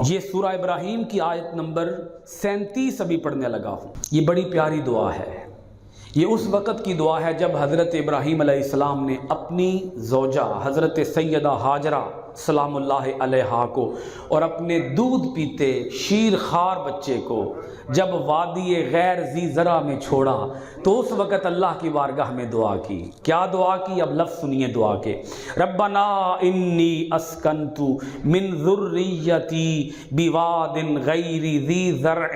یہ سورہ ابراہیم کی آیت نمبر 37 ابھی پڑھنے لگا ہوں۔ یہ بڑی پیاری دعا ہے۔ یہ اس وقت کی دعا ہے جب حضرت ابراہیم علیہ السلام نے اپنی زوجہ حضرت سیدہ ہاجرہ سلام اللہ علیہا کو اور اپنے دودھ پیتے شیر خوار بچے کو جب وادی غیر ذی زرع میں چھوڑا تو اس وقت اللہ کی بارگاہ میں دعا کی۔ کیا دعا کی؟ اب لفظ سنیے دعا کے۔ ربنا انی اسکنت من ذریتی بواد غیر ذی زرع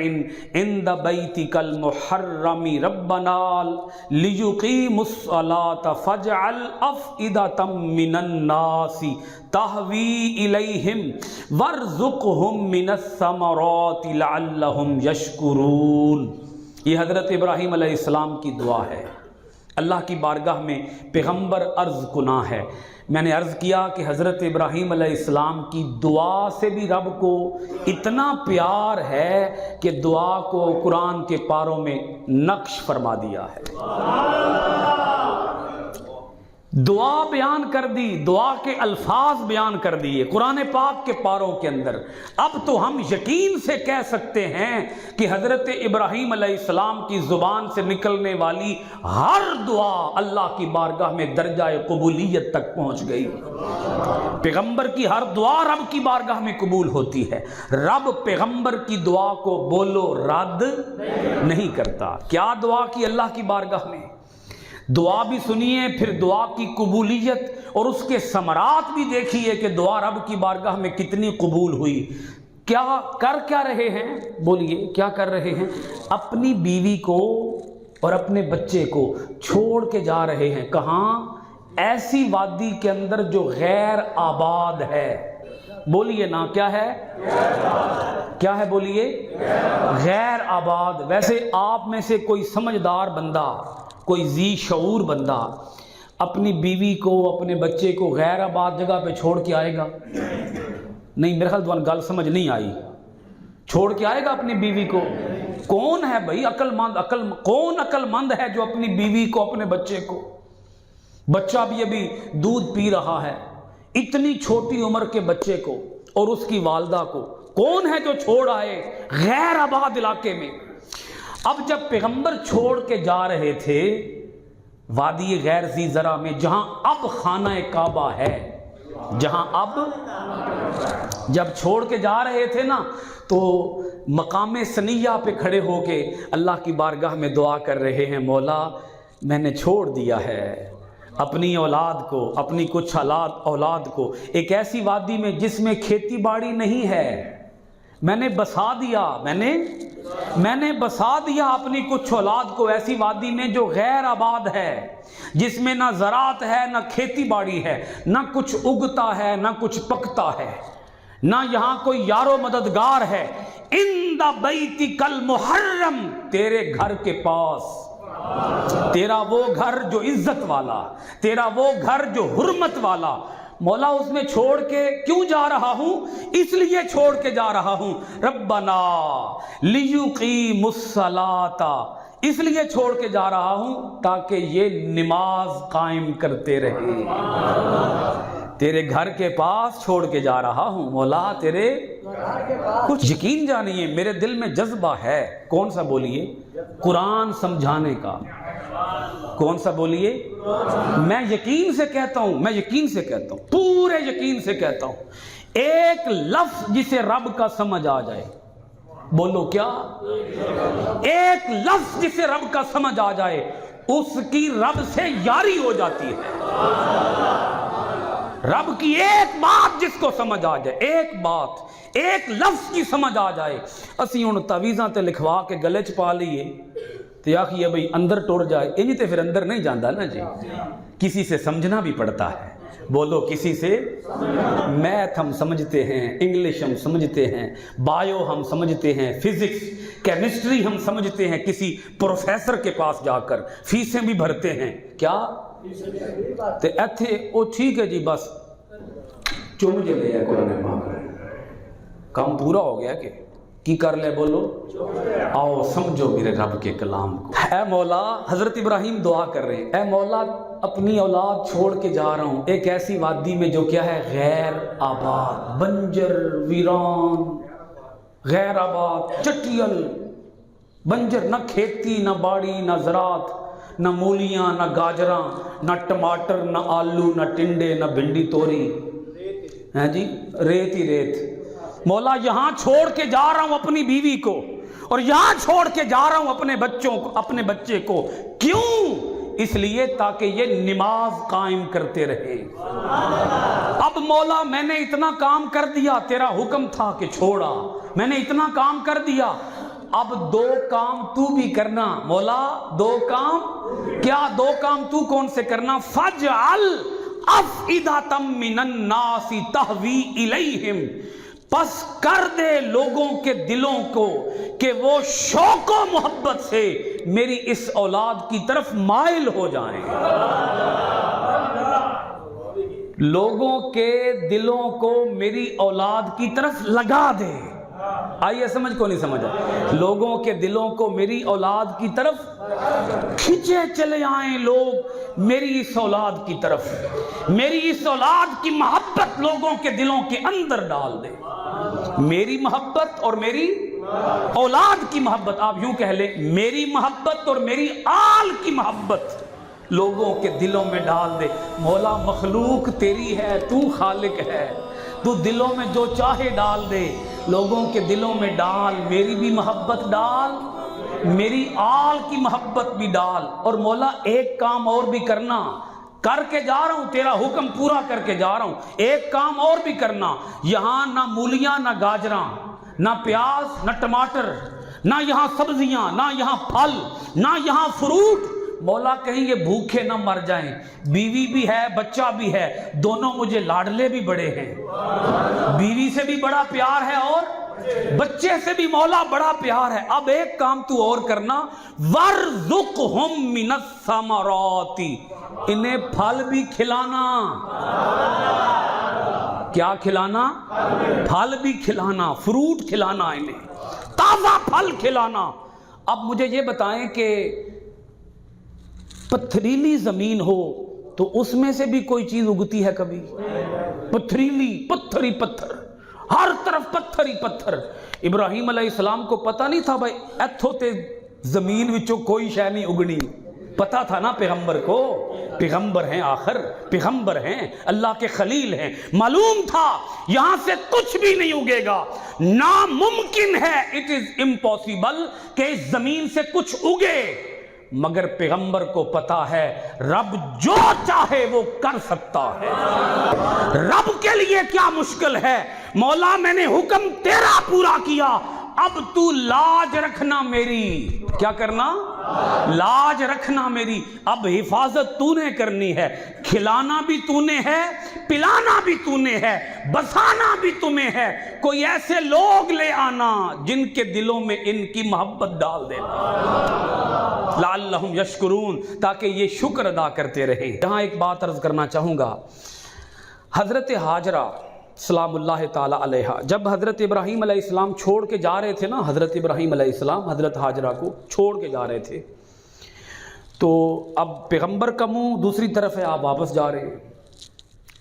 عند بیتک المحرم ربنا لیقیموا الصلاۃ فاجعل افئدۃ من الناس تہوی الیہم وارزقہم من الثمرات لعلہم یشکرون۔ یہ حضرت ابراہیم علیہ السلام کی دعا ہے۔ اللہ کی بارگاہ میں پیغمبر عرض کنا ہے۔ میں نے عرض کیا کہ حضرت ابراہیم علیہ السلام کی دعا سے بھی رب کو اتنا پیار ہے کہ دعا کو قرآن کے پاروں میں نقش فرما دیا ہے۔ دعا بیان کر دی، دعا کے الفاظ بیان کر دیے قرآن پاک کے پاروں کے اندر۔ اب تو ہم یقین سے کہہ سکتے ہیں کہ حضرت ابراہیم علیہ السلام کی زبان سے نکلنے والی ہر دعا اللہ کی بارگاہ میں درجہ قبولیت تک پہنچ گئی۔ پیغمبر کی ہر دعا رب کی بارگاہ میں قبول ہوتی ہے۔ رب پیغمبر کی دعا کو بولو رد نہیں کرتا۔ کیا دعا کی اللہ کی بارگاہ میں؟ دعا بھی سنیے، پھر دعا کی قبولیت اور اس کے ثمرات بھی دیکھیے کہ دعا رب کی بارگاہ میں کتنی قبول ہوئی۔ کیا رہے ہیں؟ بولیے کیا کر رہے ہیں؟ اپنی بیوی کو اور اپنے بچے کو چھوڑ کے جا رہے ہیں۔ کہاں؟ ایسی وادی کے اندر جو غیر آباد ہے۔ بولیے نا کیا ہے؟ کیا ہے؟ بولیے غیر آباد۔ ویسے آپ میں سے کوئی سمجھدار بندہ، کوئی ذی شعور بندہ اپنی بیوی کو اپنے بچے کو غیر آباد جگہ پہ چھوڑ کے آئے گا؟ نہیں، میرے خیال دوان گل سمجھ نہیں آئی۔ چھوڑ کے آئے گا اپنی بیوی کو؟ کون ہے بھائی کون عقل مند ہے جو اپنی بیوی کو اپنے بچے کو، بچہ بھی ابھی دودھ پی رہا ہے، اتنی چھوٹی عمر کے بچے کو اور اس کی والدہ کو کون ہے جو چھوڑ آئے غیر آباد علاقے میں؟ اب جب پیغمبر چھوڑ کے جا رہے تھے وادی غیر ذی زرع میں، جہاں اب خانہ کعبہ ہے، جہاں اب جب چھوڑ کے جا رہے تھے نا تو مقام ثنیہ پہ کھڑے ہو کے اللہ کی بارگاہ میں دعا کر رہے ہیں، مولا میں نے چھوڑ دیا ہے اپنی اولاد کو، اپنی کچھ اولاد کو ایک ایسی وادی میں جس میں کھیتی باڑی نہیں ہے۔ میں نے بسا دیا اپنی کچھ اولاد کو ایسی وادی میں جو غیر آباد ہے، جس میں نہ زراعت ہے، نہ کھیتی باڑی ہے، نہ کچھ اگتا ہے، نہ کچھ پکتا ہے، نہ یہاں کوئی یار و مددگار ہے۔ عند بیتک المحرم، تیرے گھر کے پاس، تیرا وہ گھر جو عزت والا، تیرا وہ گھر جو حرمت والا، مولا اس میں چھوڑ کے کیوں جا رہا ہوں؟ اس لیے چھوڑ کے جا رہا ہوں ربنا لیقیموا الصلاۃ، اس لیے چھوڑ کے جا رہا ہوں تاکہ یہ نماز قائم کرتے رہے۔ تیرے گھر کے پاس چھوڑ کے جا رہا ہوں مولا، تیرے کچھ یقین جانیے میرے دل میں جذبہ ہے۔ کون سا؟ بولیے قرآن سمجھانے کا۔ کون سا؟ بولیے۔ میں یقین سے کہتا ہوں، پورے یقین سے کہتا ہوں، ایک لفظ جسے رب کا سمجھ آ جائے، بولو کیا؟ ایک لفظ جسے رب کا سمجھ آ جائے اس کی رب سے یاری ہو جاتی ہے۔ رب کی ایک بات جس کو سمجھ آ جائے، ایک بات، ایک لفظ کی سمجھ آ جائے، اسی ان تعویذاں تے لکھوا کے گلے چ پا لیے تو آخیے بھئی اندر ٹر جائے، انہی تے پھر اندر نہیں جاندہ نا جی۔ کسی سے سمجھنا بھی پڑتا ہے۔ بولو کسی سے۔ میتھ ہم سمجھتے ہیں، انگلش ہم سمجھتے ہیں، بایو ہم سمجھتے ہیں، فزکس کیمسٹری ہم سمجھتے ہیں، کسی پروفیسر کے پاس جا کر فیسیں بھی بھرتے ہیں۔ کیا تے ایتھے او ٹھیک ہے جی بس چم جے لے قرآن پاک، کام پورا ہو گیا کہ کی کر لے؟ بولو آؤ سمجھو میرے رب کے کلام کو۔ اے مولا، حضرت ابراہیم دعا کر رہے ہیں، اے مولا اپنی اولاد چھوڑ کے جا رہا ہوں ایک ایسی وادی میں جو کیا ہے؟ غیر آباد، بنجر، ویران، غیر آباد چٹیل بنجر، نہ کھیتی نہ باڑی نہ زراعت، نہ مولیاں نہ گاجراں نہ ٹماٹر نہ آلو نہ ٹنڈے نہ بھنڈی توری، ہیں جی ریت ہی ریت۔ مولا یہاں چھوڑ کے جا رہا ہوں اپنی بیوی کو، اور یہاں چھوڑ کے جا رہا ہوں اپنے بچوں کو، اپنے بچے کو، کیوں؟ اس لیے تاکہ یہ نماز قائم کرتے رہے۔ اب مولا میں نے اتنا کام کر دیا، تیرا حکم تھا کہ چھوڑا، میں نے اتنا کام کر دیا، اب 2 کام تو بھی کرنا مولا، 2 کام کیا؟ 2 کام تو کون سے کرنا؟ فَجْعَلْ أَفْئِدَةً مِّنَ النَّاسِ تَهْوِي إِلَيْهِمْ، پس کر دے لوگوں کے دلوں کو کہ وہ شوق و محبت سے میری اس اولاد کی طرف مائل ہو جائیں۔ لوگوں کے دلوں کو میری اولاد کی طرف لگا دے۔ آئیے سمجھ کو نہیں سمجھا؟ لوگوں کے دلوں کو میری اولاد کی طرف کھینچے چلے آئیں لوگ میری اس اولاد کی طرف، میری اس اولاد کی محبت لوگوں کے دلوں کے اندر ڈال دے۔ میری محبت اور میری اولاد کی محبت، آپ یوں کہہ لیں میری محبت اور میری آل کی محبت لوگوں کے دلوں میں ڈال دے۔ مولا مخلوق تیری ہے، تو خالق ہے، تو دلوں میں جو چاہے ڈال دے، لوگوں کے دلوں میں ڈال، میری بھی محبت ڈال، میری آل کی محبت بھی ڈال۔ اور مولا ایک کام اور بھی کرنا، کر کے جا رہا ہوں، تیرا حکم پورا کر کے جا رہا ہوں، ایک کام اور بھی کرنا، یہاں نہ مولیاں نہ گاجراں نہ پیاز نہ ٹماٹر، نہ یہاں سبزیاں نہ یہاں پھل نہ یہاں فروٹ، مولا کہیں یہ بھوکے نہ مر جائیں، بیوی بھی ہے بچہ بھی ہے، دونوں مجھے لاڈلے بھی بڑے ہیں، بیوی سے بھی بڑا پیار ہے اور بچے سے بھی مولا بڑا پیار ہے۔ اب ایک کام تو اور کرنا، وَارْزُقْهُم مِّنَ الثَّمَرَاتِ، انہیں پھل بھی کھلانا۔ کیا کھلانا؟ پھل بھی کھلانا، فروٹ کھلانا، انہیں تازہ پھل کھلانا۔ اب مجھے یہ بتائیں کہ پتھریلی زمین ہو تو اس میں سے بھی کوئی چیز اگتی ہے کبھی؟ پتھریلی، پتھر ہی پتھر، ہر طرف پتھر ہی پتھر۔ ابراہیم علیہ السلام کو پتہ نہیں تھا بھائی ایتھو تے زمین وچوں کوئی شے نہیں اگنی، پتہ تھا نا پیغمبر کو، پیغمبر ہیں، آخر پیغمبر ہیں، اللہ کے خلیل ہیں، معلوم تھا یہاں سے کچھ بھی نہیں اگے گا، ناممکن ہے، اٹ از امپاسبل کہ اس زمین سے کچھ اگے، مگر پیغمبر کو پتا ہے رب جو چاہے وہ کر سکتا ہے، رب کے لیے کیا مشکل ہے؟ مولا میں نے حکم تیرا پورا کیا، اب تو لاج رکھنا میری، کیا کرنا؟ لاج رکھنا میری، اب حفاظت تو نے کرنی ہے، کھلانا بھی تو نے ہے، پلانا بھی تو نے ہے، بسانا بھی تمہیں ہے، کوئی ایسے لوگ لے آنا جن کے دلوں میں ان کی محبت ڈال دینا، لعلہم یشکرون، تاکہ یہ شکر ادا کرتے رہے۔ یہاں ایک بات عرض کرنا چاہوں گا، حضرت ہاجرہ سلام اللہ تعالی علیہ جب حضرت ابراہیم علیہ السلام چھوڑ کے جا رہے تھے نا، حضرت ابراہیم علیہ السلام حضرت ہاجرہ کو چھوڑ کے جا رہے تھے، تو اب پیغمبر کا منہ دوسری طرف ہے، آپ واپس جا رہے ہیں،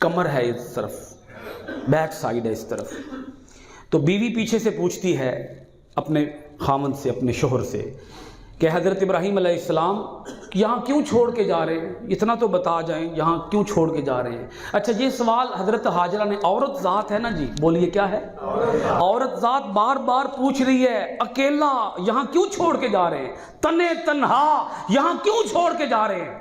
کمر ہے اس طرف، بیک سائیڈ ہے اس طرف، تو بیوی پیچھے سے پوچھتی ہے اپنے خامند سے، اپنے شوہر سے کہ حضرت ابراہیم علیہ السلام یہاں کیوں چھوڑ کے جا رہے ہیں؟ اتنا تو بتا جائیں، یہاں کیوں چھوڑ کے جا رہے ہیں؟ اچھا یہ سوال حضرت ہاجرہ نے، عورت ذات ہے نا جی، بولیے کیا ہے؟ عورت ذات بار بار پوچھ رہی ہے، اکیلا یہاں کیوں چھوڑ کے جا رہے ہیں؟ تنے تنہا یہاں کیوں چھوڑ کے جا رہے ہیں؟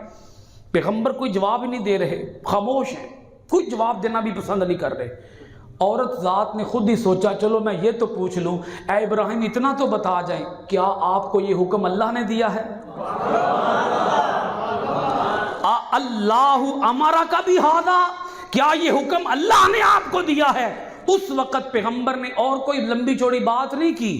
پیغمبر کوئی جواب ہی نہیں دے رہے، خاموش ہیں، کوئی جواب دینا بھی پسند نہیں کر رہے۔ عورت ذات نے خود ہی سوچا چلو میں یہ تو پوچھ لوں، اے ابراہیم اتنا تو بتا جائیں، کیا آپ کو یہ حکم اللہ نے دیا ہے؟ اللہ امرا کا بھی ہاذا، کیا یہ حکم اللہ نے آپ کو دیا ہے؟ اس وقت پیغمبر نے اور کوئی لمبی چوڑی بات نہیں کی،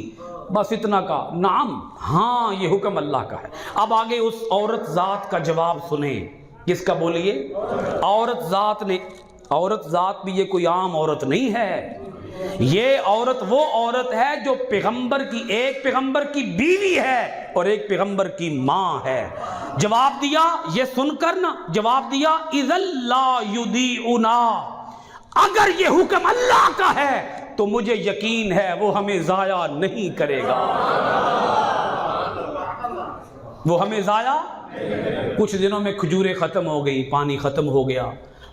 بس اتنا کہا نعم، ہاں یہ حکم اللہ کا ہے۔ اب آگے اس عورت ذات کا جواب سنیں، کس کا بولیے؟ عورت ذات نے، عورت ذات بھی یہ کوئی عام عورت نہیں ہے، یہ عورت وہ عورت ہے جو پیغمبر کی، ایک پیغمبر کی بیوی ہے اور ایک پیغمبر کی ماں ہے۔ جواب دیا، یہ سن کر نا جواب دیا، اذا لا یضیعنا، اگر یہ حکم اللہ کا ہے تو مجھے یقین ہے وہ ہمیں ضائع نہیں کرے گا، وہ ہمیں ضائع۔ کچھ دنوں میں کھجوریں ختم ہو گئی، پانی ختم ہو گیا۔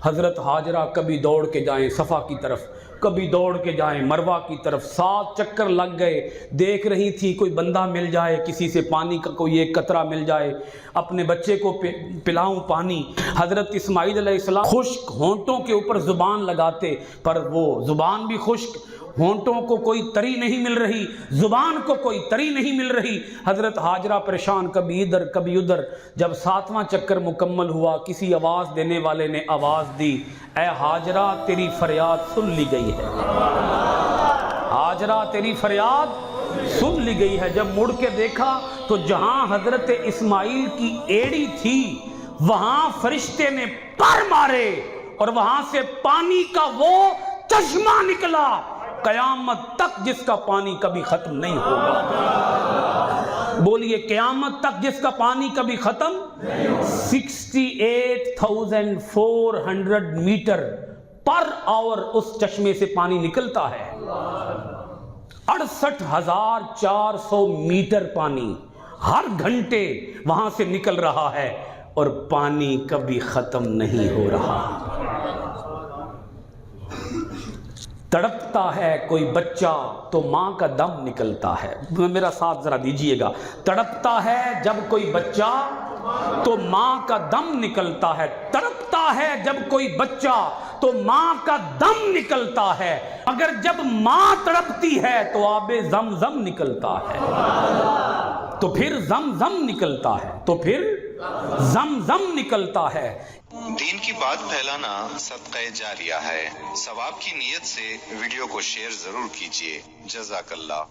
حضرت ہاجرہ کبھی دوڑ کے جائیں صفا کی طرف، کبھی دوڑ کے جائیں مروہ کی طرف، 7 چکر لگ گئے، دیکھ رہی تھی کوئی بندہ مل جائے، کسی سے پانی کا کوئی ایک قطرہ مل جائے، اپنے بچے کو پلاؤں پانی۔ حضرت اسماعیل علیہ السلام خشک ہونٹوں کے اوپر زبان لگاتے، پر وہ زبان بھی خشک، ہونٹوں کو کوئی تری نہیں مل رہی، زبان کو کوئی تری نہیں مل رہی۔ حضرت ہاجرہ پریشان، کبھی ادھر کبھی ادھر۔ جب 7واں چکر مکمل ہوا، کسی آواز دینے والے نے آواز دی، اے ہاجرہ تیری فریاد سن لی گئی ہے، ہاجرہ تیری فریاد سن لی گئی ہے۔ جب مڑ کے دیکھا تو جہاں حضرت اسماعیل کی ایڑی تھی وہاں فرشتے نے پر مارے اور وہاں سے پانی کا وہ چشمہ نکلا، قیامت تک جس کا پانی کبھی ختم نہیں ہوگا۔ بولیے قیامت تک جس کا پانی کبھی ختم۔ 68,400 میٹر پر آور اس چشمے سے پانی نکلتا ہے، 68,400 میٹر پانی ہر گھنٹے وہاں سے نکل رہا ہے، اور پانی کبھی ختم نہیں ہو رہا۔ تڑپتا ہے کوئی بچہ تو ماں کا دم نکلتا ہے، میرا ساتھ ذرا دیجئے گا۔ تڑپتا ہے جب کوئی بچہ تو ماں کا دم نکلتا ہے، تڑپتا ہے جب کوئی بچہ تو ماں کا دم نکلتا ہے، اگر جب ماں تڑپتی ہے تو آب زمزم نکلتا ہے، تو پھر زمزم نکلتا ہے، تو پھر زمزم نکلتا ہے۔ دین کی بات پھیلانا صدقہ جاریہ ہے، ثواب کی نیت سے ویڈیو کو شیئر ضرور کیجیے۔ جزاک اللہ۔